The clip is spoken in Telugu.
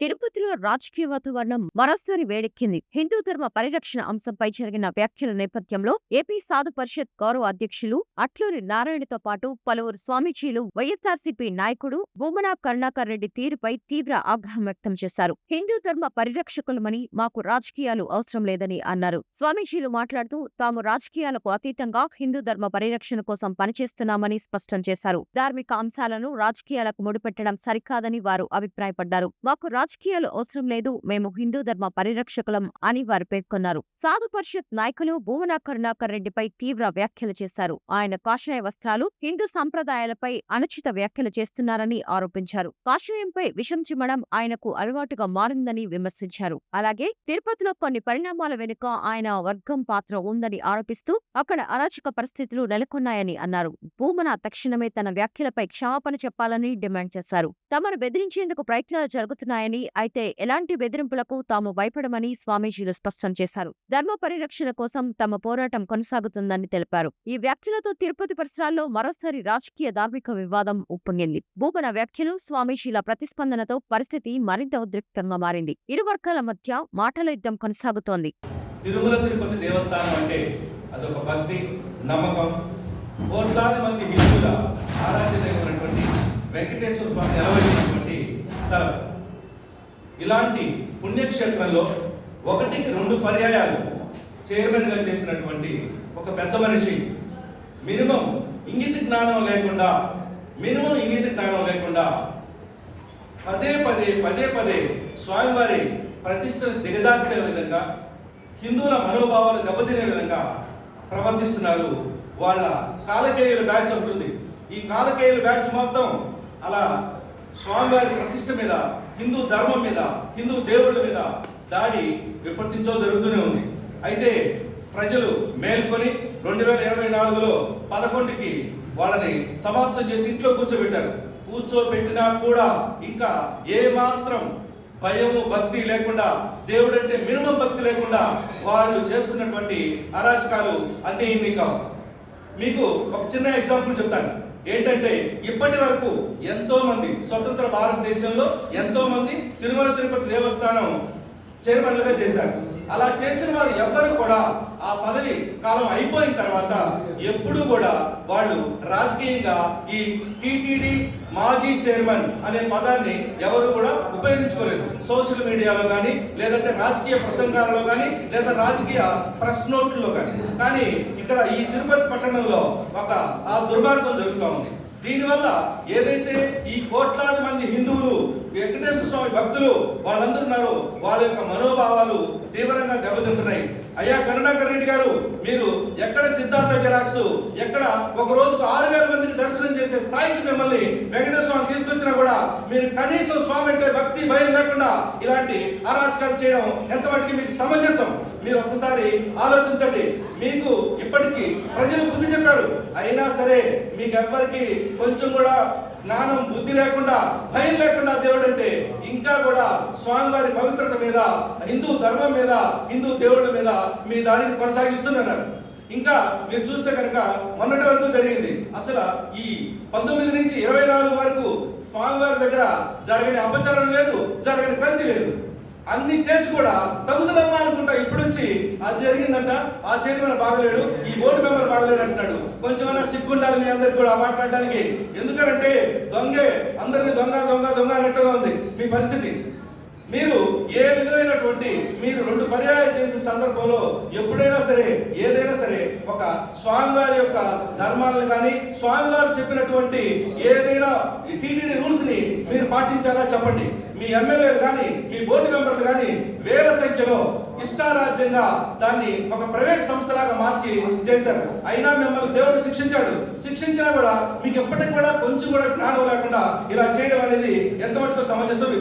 తిరుపతిలో రాజకీయ వాతావరణం మరోసారి వేడెక్కింది. హిందూ ధర్మ పరిరక్షణ అంశంపై జరిగిన వ్యాఖ్యల నేపథ్యంలో ఏపీ సాధు పరిషత్ గౌరవ అధ్యక్షులు అట్లూరి నారాయణతో పాటు పలువురు స్వామీజీలు వైఎస్ఆర్సీపీ నాయకుడు భూమన కరుణాకర్ రెడ్డి తీరుపై తీవ్ర ఆగ్రహం వ్యక్తం చేశారు. హిందూ ధర్మ పరిరక్షకులమని మాకు రాజకీయాలు అవసరం లేదని అన్నారు. స్వామీజీలు మాట్లాడుతూ తాము రాజకీయాలకు అతీతంగా హిందూ ధర్మ పరిరక్షణ కోసం పనిచేస్తున్నామని స్పష్టం చేశారు. ధార్మిక అంశాలను రాజకీయాలకు ముడిపెట్టడం సరికాదని వారు అభిప్రాయపడ్డారు. మాకు రాజకీయాలు అవసరం లేదు, మేము హిందూ ధర్మ పరిరక్షకులం అని వారు పేర్కొన్నారు. సాధు పరిషత్ నాయకులు భూమన కరుణాకర్ రెడ్డిపై తీవ్ర వ్యాఖ్యలు చేశారు. ఆయన కాషాయ వస్త్రాలు, హిందూ సంప్రదాయాలపై అనుచిత వ్యాఖ్యలు చేస్తున్నారని ఆరోపించారు. కాషాయంపై విషం చిమ్మడం ఆయనకు అలవాటుగా మారిందని విమర్శించారు. అలాగే తిరుపతిలో కొన్ని పరిణామాల వెనుక ఆయన వర్గం పాత్ర ఉందని ఆరోపిస్తూ అక్కడ అరాచక పరిస్థితులు నెలకొన్నాయని అన్నారు. భూమన తక్షణమే తన వ్యాఖ్యలపై క్షమాపణ చెప్పాలని డిమాండ్ చేశారు. తమను బెదిరించేందుకు ప్రయత్నాలు జరుగుతున్నాయని, అయితే ఎలాంటి బెదిరింపులకు తాము భయపడమని స్వామీజీలు స్పష్టం చేశారు. ధర్మ పరిరక్షణ కోసం తమ పోరాటం కొనసాగుతుందని తెలిపారు. ఈ వ్యాఖ్యలతో తిరుపతి పరిసరాల్లో మరోసారి రాజకీయ ధార్మిక వివాదం ఉప్పొంగింది. భూమన వ్యాఖ్యలు, స్వామీజీల ప్రతిస్పందనతో పరిస్థితి మరింత ఉద్రిక్తంగా మారింది. ఇరు వర్గాల మధ్య మాటల యుద్ధం కొనసాగుతోంది. తిరుమల తిరుపతి దేవస్థానం అంటే అదొక భక్తి, నమ్మకం, కోట్లాది మంది హిందువుల ఆరాధ్య దైవమైనటువంటి వెంకటేశ్వర స్వామి నెలవైనటువంటి స్థలం. ఇలాంటి పుణ్యక్షేత్రంలో 1-2 పర్యాయాలు చైర్మన్గా చేసినటువంటి ఒక పెద్ద మనిషి మినిమం ఇంగిత జ్ఞానం లేకుండా పదే పదే స్వామివారి ప్రతిష్టను దిగదార్చే విధంగా, హిందువుల మనోభావాలు దెబ్బతినే విధంగా ప్రవర్తిస్తున్నారు. వాళ్ళ కాలకేయుల బ్యాచ్ ఉంటుంది. ఈ కాలకేయుల బ్యాచ్ మొత్తం అలా స్వామివారి ప్రతిష్ట మీద, హిందూ ధర్మం మీద, హిందూ దేవుళ్ళ మీద దాడి ఎప్పటి నుంచో జరుగుతూనే ఉంది. అయితే ప్రజలు మేల్కొని 2024లో 11కి వాళ్ళని సమాప్తం చేసి ఇంట్లో కూర్చోబెట్టారు. కూర్చోబెట్టినా కూడా ఇంకా ఏ మాత్రం భయము, భక్తి లేకుండా, దేవుడంటే మినిమం భక్తి లేకుండా వాళ్ళు చేస్తున్నటువంటి అరాచకాలు అన్ని ఇన్ని కావు. మీకు ఒక చిన్న ఎగ్జాంపుల్ చెప్తాను. ఏంటంటే ఇప్పటి వరకు ఎంతో మంది స్వతంత్ర భారతదేశంలో ఎంతో మంది తిరుమల తిరుపతి దేవస్థానం చైర్మన్లుగా చేశారు. అలా చేసిన వారు ఎవ్వరు కూడా ఆ పదవి కాలం అయిపోయిన తర్వాత ఎప్పుడూ కూడా వాళ్ళు రాజకీయంగా ఈ టిటిడి మాజీ చైర్మన్ అనే పదాన్ని ఎవరు కూడా ఉపయోగించుకోలేదు. సోషల్ మీడియాలో కానీ, లేదంటే రాజకీయ ప్రసంగాలలో కానీ, లేదా రాజకీయ ప్రెస్ నోట్లలో కానీ ఇక్కడ ఈ తిరుపతి పట్టణంలో ఒక దుర్మార్గం జరుగుతూ ఉంది. దీనివల్ల ఏదైతే ఈ కోట్లాది మంది హిందువులు, వెంకటేశ్వర స్వామి భక్తులు వాళ్ళందరూ ఉన్నారో వాళ్ళ యొక్క మనోభావాలు తీవ్రంగా దెబ్బతింటున్నాయి. అయ్యా కరుణాకర్ రెడ్డి గారు, మీరు ఎక్కడ సిద్ధార్థ జెరాక్స్, ఎక్కడ ఒక రోజుకు 6,000 మందికి దర్శనం చేసే స్థాయికి మిమ్మల్ని వెంకటేశ్వర స్వామి తీసుకొచ్చినా కూడా మీరు కనీసం స్వామి అంటే భక్తి భయం లేకుండా ఇలాంటి అరాచకాలు చేయడం ఎంతవరకు మీకు సమంజసం? మీరు ఒక్కసారి ఆలోచించండి. మీకు ఇప్పటికీ ప్రజలు బుద్ధి చెప్పారు, అయినా సరే మీకు ఎవ్వరికి కొంచెం కూడా జ్ఞానం, బుద్ధి లేకుండా, భయం లేకుండా దేవుడు అంటే ఇంకా కూడా స్వామివారి పవిత్రత మీద, హిందూ ధర్మం మీద, హిందూ దేవుళ్ళ మీద మీ దాడిని కొనసాగిస్తున్నారు. ఇంకా మీరు చూస్తే కనుక మొన్నటి వరకు జరిగింది. అసలు ఈ 19 నుంచి 24 వరకు స్వామివారి దగ్గర జరగని అపచారం లేదు, జరగని కల్తీ లేదు. అన్ని చేసి కూడా తగుదనమ్మా అనుకుంటా ఇప్పుడు వచ్చి అది జరిగిందంట, ఆ చైర్మన్ బాగలేడు, ఈ బోర్డు మెంబర్ బాగలేడు అంటున్నాడు. కొంచెమైనా సిగ్గుండాలి మీ అందరికి కూడా మాట్లాడడానికి. ఎందుకంటే దొంగే అందరినీ దొంగ దొంగ దొంగ అన్నట్టుగా ఉంది మీ పరిస్థితి. మీరు ఏ విధమైనటువంటి మీరు 2 పర్యాయాలు చేసిన సందర్భంలో ఎప్పుడైనా సరే, ఏదైనా సరే ఒక స్వామివారి యొక్క ధర్మాలను కానీ, స్వామివారు చెప్పినటువంటి ఏదైనా టీటీడీ రూల్స్ ని మీరు పాటించారా చెప్పండి. మీ ఎమ్మెల్యేలు కానీ, మీ బోర్డు మెంబర్లు కానీ వేల సంఖ్యలో ఇష్టారాజ్యంగా దాన్ని ఒక ప్రైవేట్ సంస్థలాగా మార్చి చేశారు. అయినా మిమ్మల్ని దేవుడు శిక్షించినా కూడా మీకు ఎప్పటికీ కూడా కొంచెం కూడా జ్ఞానం లేకుండా ఇలా చేయడం అనేది ఎంతవరకు సమంజసం?